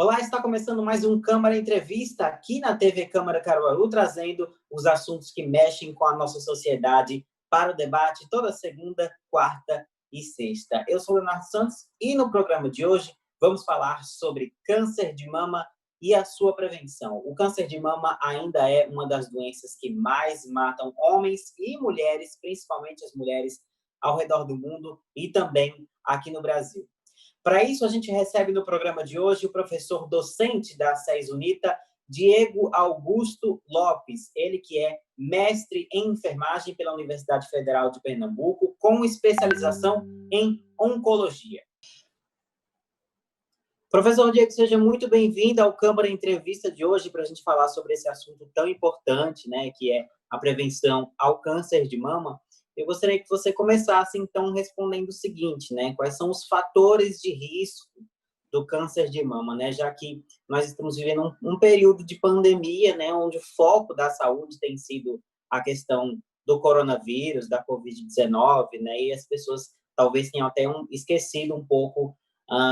Olá, está começando mais um Câmara Entrevista aqui na TV Câmara Caruaru, trazendo os assuntos que mexem com a nossa sociedade para o debate toda segunda, quarta e sexta. Eu sou o Leonardo Santos e no programa de hoje vamos falar sobre câncer de mama e a sua prevenção. O câncer de mama ainda é uma das doenças que mais matam homens e mulheres, principalmente as mulheres ao redor do mundo e também aqui no Brasil. Para isso, a gente recebe no programa de hoje o professor docente da SES UNITA, Diego Augusto Lopes, ele que é mestre em enfermagem pela Universidade Federal de Pernambuco, com especialização em oncologia. Professor Diego, seja muito bem-vindo ao Câmara Entrevista de hoje para a gente falar sobre esse assunto tão importante, né, que é a prevenção ao câncer de mama. Eu gostaria que você começasse, então, respondendo o seguinte, né, quais são os fatores de risco do câncer de mama, né, já que nós estamos vivendo um período de pandemia, né, onde o foco da saúde tem sido a questão do coronavírus, da Covid-19, né, e as pessoas talvez tenham até esquecido um pouco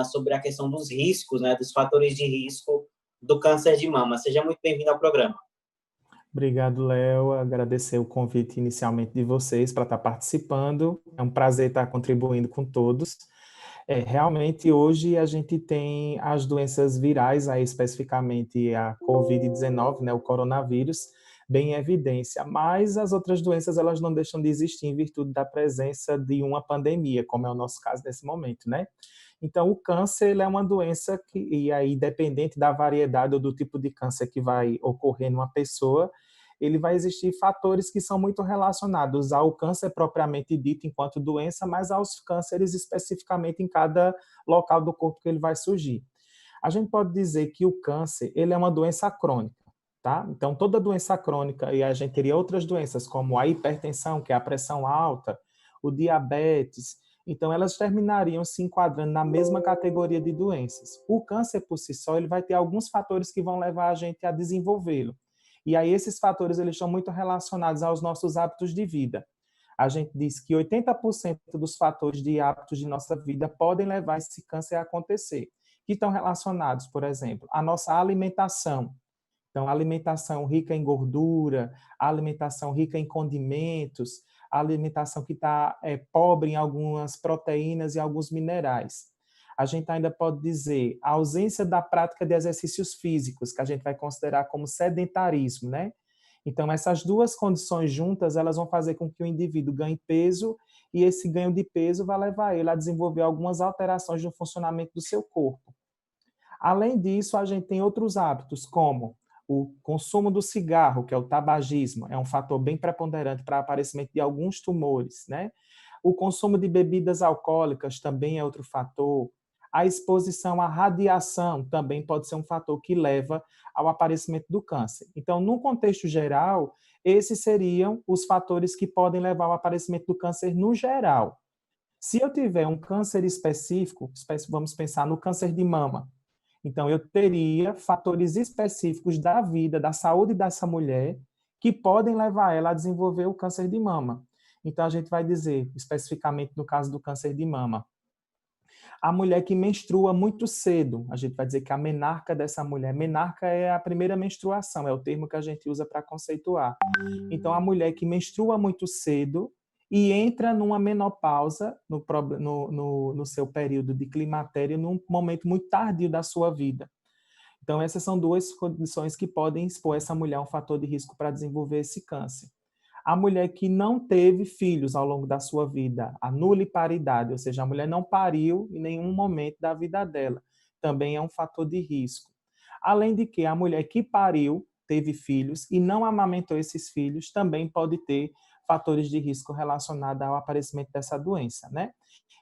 sobre a questão dos riscos, né, dos fatores de risco do câncer de mama. Seja muito bem-vindo ao programa. Obrigado, Léo. Agradecer o convite inicialmente de vocês para estar participando. É um prazer estar contribuindo com todos. Realmente, hoje a gente tem as doenças virais, aí especificamente a Covid-19, né, o coronavírus, bem em evidência, mas as outras doenças elas não deixam de existir em virtude da presença de uma pandemia, como é o nosso caso nesse momento, né? Então, o câncer ele é uma doença que, e aí, dependente da variedade ou do tipo de câncer que vai ocorrer numa pessoa, ele vai existir fatores que são muito relacionados ao câncer propriamente dito enquanto doença, mas aos cânceres especificamente em cada local do corpo que ele vai surgir. A gente pode dizer que o câncer ele é uma doença crônica, tá? Então, toda doença crônica, e a gente teria outras doenças como a hipertensão, que é a pressão alta, o diabetes, então elas terminariam se enquadrando na mesma categoria de doenças. O câncer por si só, ele vai ter alguns fatores que vão levar a gente a desenvolvê-lo. E aí esses fatores eles estão muito relacionados aos nossos hábitos de vida. A gente diz que 80% dos fatores de hábitos de nossa vida podem levar esse câncer a acontecer, que estão relacionados, por exemplo, à nossa alimentação. Então, alimentação rica em gordura, alimentação rica em condimentos, alimentação que está pobre em algumas proteínas e alguns minerais. A gente ainda pode dizer a ausência da prática de exercícios físicos, que a gente vai considerar como sedentarismo, né? Então, essas duas condições juntas, elas vão fazer com que o indivíduo ganhe peso e esse ganho de peso vai levar ele a desenvolver algumas alterações no funcionamento do seu corpo. Além disso, a gente tem outros hábitos, como o consumo do cigarro, que é o tabagismo, é um fator bem preponderante para o aparecimento de alguns tumores, né? O consumo de bebidas alcoólicas também é outro fator. A exposição à radiação também pode ser um fator que leva ao aparecimento do câncer. Então, num contexto geral, esses seriam os fatores que podem levar ao aparecimento do câncer no geral. Se eu tiver um câncer específico, vamos pensar no câncer de mama, então, eu teria fatores específicos da vida, da saúde dessa mulher, que podem levar ela a desenvolver o câncer de mama. Então, a gente vai dizer, especificamente no caso do câncer de mama, a mulher que menstrua muito cedo, a gente vai dizer que a menarca dessa mulher, menarca é a primeira menstruação, é o termo que a gente usa para conceituar. Então, a mulher que menstrua muito cedo e entra numa menopausa no seu período de climatério, num momento muito tardio da sua vida. Então, essas são duas condições que podem expor essa mulher a um fator de risco para desenvolver esse câncer. A mulher que não teve filhos ao longo da sua vida, a nuliparidade, ou seja, a mulher não pariu em nenhum momento da vida dela, também é um fator de risco. Além de que a mulher que pariu, teve filhos e não amamentou esses filhos, também pode ter fatores de risco relacionados ao aparecimento dessa doença, né?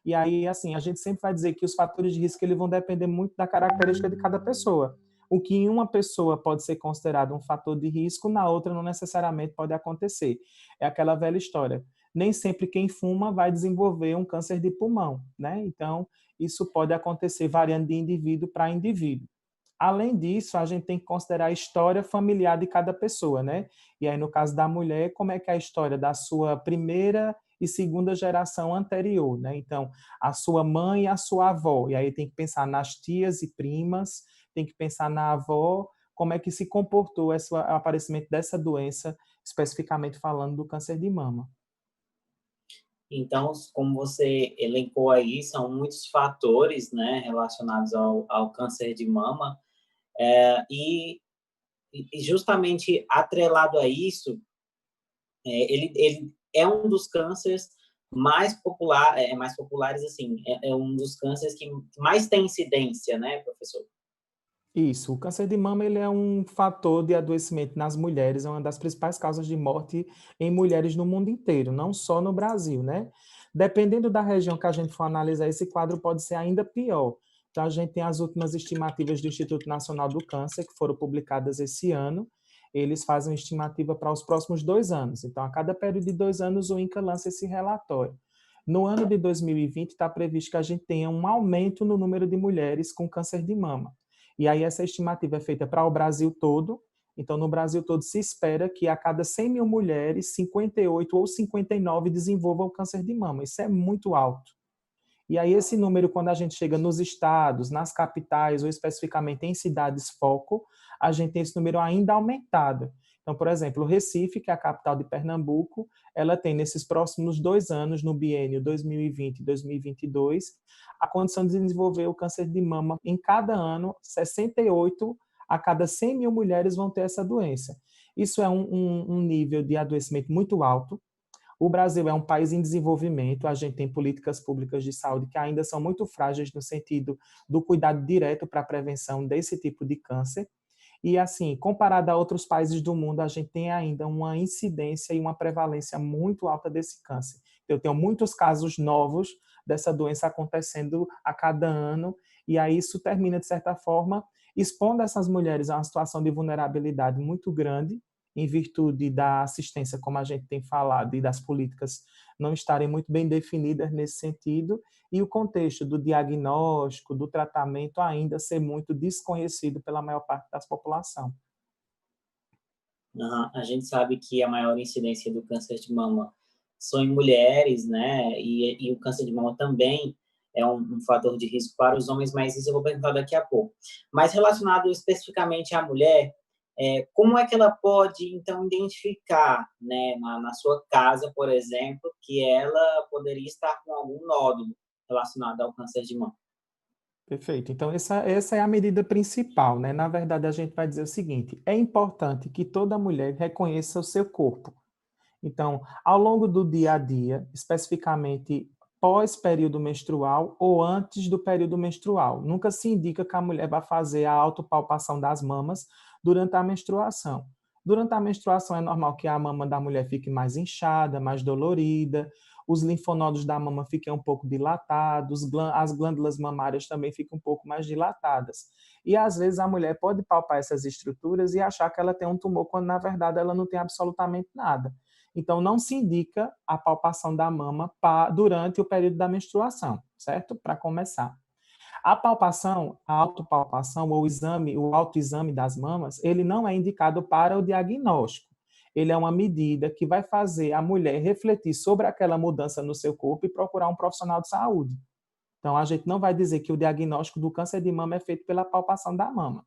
E aí, assim, a gente sempre vai dizer que os fatores de risco eles vão depender muito da característica de cada pessoa. O que em uma pessoa pode ser considerado um fator de risco, na outra não necessariamente pode acontecer. É aquela velha história. Nem sempre quem fuma vai desenvolver um câncer de pulmão, né? Então, isso pode acontecer variando de indivíduo para indivíduo. Além disso, a gente tem que considerar a história familiar de cada pessoa, né? E aí, no caso da mulher, como é que é a história da sua primeira e segunda geração anterior, né? Então, a sua mãe e a sua avó. E aí tem que pensar nas tias e primas, tem que pensar na avó, como é que se comportou o aparecimento dessa doença, especificamente falando do câncer de mama. Então, como você elencou aí, são muitos fatores, né, relacionados ao câncer de mama, e justamente atrelado a isso, ele é um dos cânceres mais populares, assim, é um dos cânceres que mais tem incidência, né, professor? Isso, o câncer de mama ele é um fator de adoecimento nas mulheres, é uma das principais causas de morte em mulheres no mundo inteiro, não só no Brasil, né? Dependendo da região que a gente for analisar, esse quadro pode ser ainda pior. Então, a gente tem as últimas estimativas do Instituto Nacional do Câncer, que foram publicadas esse ano. Eles fazem uma estimativa para os próximos 2 anos. Então, a cada período de 2 anos, o INCA lança esse relatório. No ano de 2020, está previsto que a gente tenha um aumento no número de mulheres com câncer de mama. E aí essa estimativa é feita para o Brasil todo. Então, no Brasil todo, se espera que a cada 100 mil mulheres, 58 ou 59 desenvolvam câncer de mama. Isso é muito alto. E aí esse número, quando a gente chega nos estados, nas capitais, ou especificamente em cidades foco, a gente tem esse número ainda aumentado. Então, por exemplo, o Recife, que é a capital de Pernambuco, ela tem nesses próximos 2 anos, no biênio 2020 e 2022, a condição de desenvolver o câncer de mama em cada ano, 68 a cada 100 mil mulheres vão ter essa doença. Isso é um nível de adoecimento muito alto. O Brasil é um país em desenvolvimento, a gente tem políticas públicas de saúde que ainda são muito frágeis no sentido do cuidado direto para a prevenção desse tipo de câncer. E, assim, comparado a outros países do mundo, a gente tem ainda uma incidência e uma prevalência muito alta desse câncer. Eu tenho muitos casos novos dessa doença acontecendo a cada ano, e aí isso termina, de certa forma, expondo essas mulheres a uma situação de vulnerabilidade muito grande, em virtude da assistência, como a gente tem falado, e das políticas não estarem muito bem definidas nesse sentido, e o contexto do diagnóstico, do tratamento ainda ser muito desconhecido pela maior parte da população. A gente sabe que a maior incidência do câncer de mama são em mulheres, né? E o câncer de mama também é um fator de risco para os homens, mas isso eu vou perguntar daqui a pouco. Mas relacionado especificamente à mulher, como é que ela pode, então, identificar, né, na sua casa, por exemplo, que ela poderia estar com algum nódulo relacionado ao câncer de mama? Perfeito. Então, essa é a medida principal, né? Na verdade, a gente vai dizer o seguinte: é importante que toda mulher reconheça o seu corpo. Então, ao longo do dia a dia, especificamente pós-período menstrual ou antes do período menstrual, nunca se indica que a mulher vai fazer a autopalpação das mamas durante a menstruação. Durante a menstruação é normal que a mama da mulher fique mais inchada, mais dolorida, os linfonodos da mama fiquem um pouco dilatados, as glândulas mamárias também ficam um pouco mais dilatadas. E às vezes a mulher pode palpar essas estruturas e achar que ela tem um tumor, quando na verdade ela não tem absolutamente nada. Então, não se indica a palpação da mama durante o período da menstruação, certo? Para começar. A palpação, a autopalpação ou o autoexame das mamas, ele não é indicado para o diagnóstico. Ele é uma medida que vai fazer a mulher refletir sobre aquela mudança no seu corpo e procurar um profissional de saúde. Então, a gente não vai dizer que o diagnóstico do câncer de mama é feito pela palpação da mama.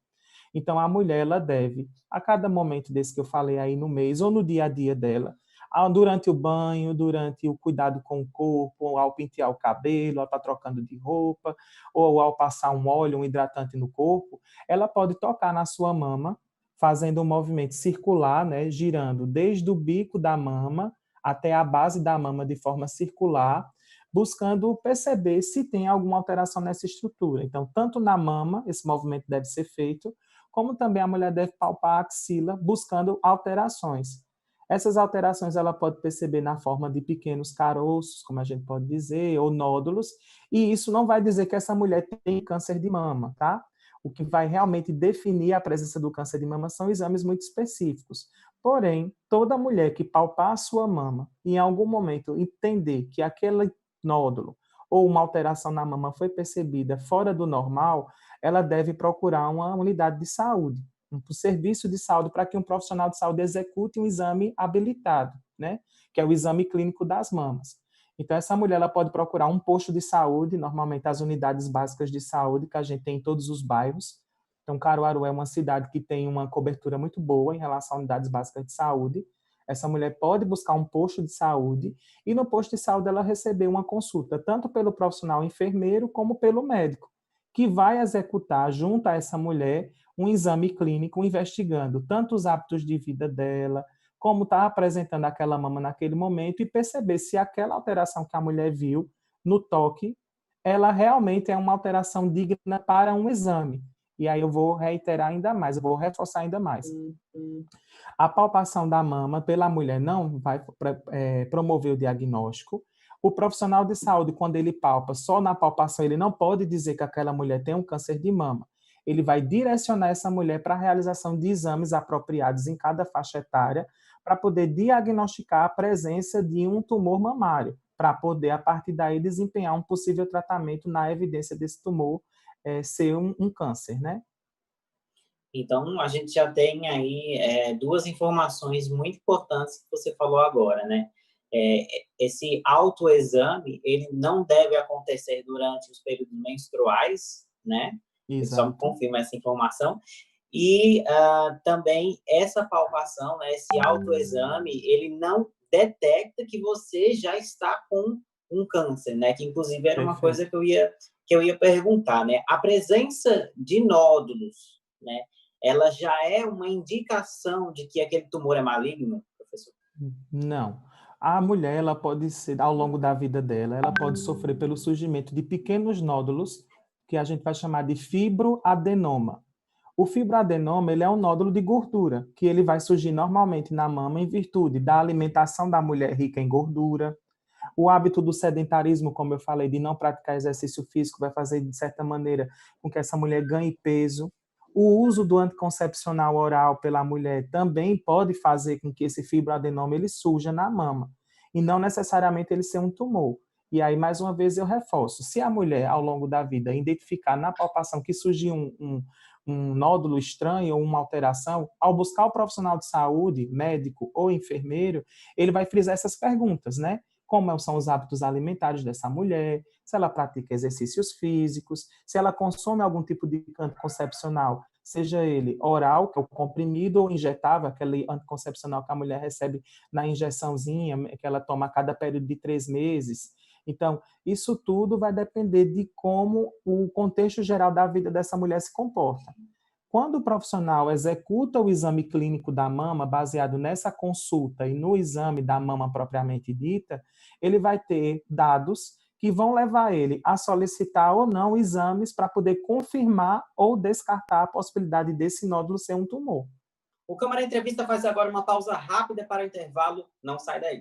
Então, a mulher, ela deve, a cada momento desse que eu falei aí no mês, ou no dia a dia dela, durante o banho, durante o cuidado com o corpo, ao pentear o cabelo, ao estar trocando de roupa, ou ao passar um óleo, um hidratante no corpo, ela pode tocar na sua mama, fazendo um movimento circular, né, girando desde o bico da mama até a base da mama de forma circular, buscando perceber se tem alguma alteração nessa estrutura. Então, tanto na mama, esse movimento deve ser feito, como também a mulher deve palpar a axila, buscando alterações. Essas alterações ela pode perceber na forma de pequenos caroços, como a gente pode dizer, ou nódulos, e isso não vai dizer que essa mulher tem câncer de mama, tá? O que vai realmente definir a presença do câncer de mama são exames muito específicos. Porém, toda mulher que palpar a sua mama e em algum momento entender que aquele nódulo ou uma alteração na mama foi percebida fora do normal, ela deve procurar uma unidade de saúde, um serviço de saúde, para que um profissional de saúde execute um exame habilitado, né? Que é o exame clínico das mamas. Então, essa mulher ela pode procurar um posto de saúde, normalmente as unidades básicas de saúde que a gente tem em todos os bairros. Então, Caruaru é uma cidade que tem uma cobertura muito boa em relação a unidades básicas de saúde. Essa mulher pode buscar um posto de saúde e no posto de saúde ela receber uma consulta, tanto pelo profissional enfermeiro como pelo médico, que vai executar junto a essa mulher um exame clínico investigando tanto os hábitos de vida dela, como está apresentando aquela mama naquele momento e perceber se aquela alteração que a mulher viu no toque, ela realmente é uma alteração digna para um exame. E aí eu vou reiterar ainda mais, eu vou reforçar ainda mais. A palpação da mama pela mulher não vai promover o diagnóstico. O profissional de saúde, quando ele palpa, só na palpação, ele não pode dizer que aquela mulher tem um câncer de mama. Ele vai direcionar essa mulher para a realização de exames apropriados em cada faixa etária, para poder diagnosticar a presença de um tumor mamário, para poder, a partir daí, desempenhar um possível tratamento na evidência desse tumor ser um câncer, né? Então, a gente já tem aí duas informações muito importantes que você falou agora, né? Esse autoexame, ele não deve acontecer durante os períodos menstruais, né? Ele só me Exato. confirma essa informação. E também essa palpação, né, esse autoexame, ele não detecta que você já está com um câncer, né? Que inclusive era uma coisa que eu ia perguntar, né? A presença de nódulos, né? Ela já é uma indicação de que aquele tumor é maligno, professor? Não. A mulher, ela pode ser, ao longo da vida dela, ela pode sofrer pelo surgimento de pequenos nódulos, que a gente vai chamar de fibroadenoma. O fibroadenoma, ele é um nódulo de gordura, que ele vai surgir normalmente na mama em virtude da alimentação da mulher rica em gordura. O hábito do sedentarismo, como eu falei, de não praticar exercício físico, vai fazer, de certa maneira, com que essa mulher ganhe peso. O uso do anticoncepcional oral pela mulher também pode fazer com que esse fibroadenoma ele surja na mama, e não necessariamente ele ser um tumor. E aí, mais uma vez, eu reforço, se a mulher, ao longo da vida, identificar na palpação que surgiu um nódulo estranho ou uma alteração, ao buscar o profissional de saúde, médico ou enfermeiro, ele vai frisar essas perguntas, né? Como são os hábitos alimentares dessa mulher, se ela pratica exercícios físicos, se ela consome algum tipo de anticoncepcional, seja ele oral, que é o comprimido, ou injetável, aquele anticoncepcional que a mulher recebe na injeçãozinha, que ela toma a cada período de 3 meses. Então, isso tudo vai depender de como o contexto geral da vida dessa mulher se comporta. Quando o profissional executa o exame clínico da mama, baseado nessa consulta e no exame da mama propriamente dita, ele vai ter dados que vão levar ele a solicitar ou não exames para poder confirmar ou descartar a possibilidade desse nódulo ser um tumor. O Câmara Entrevista faz agora uma pausa rápida para o intervalo. Não sai daí.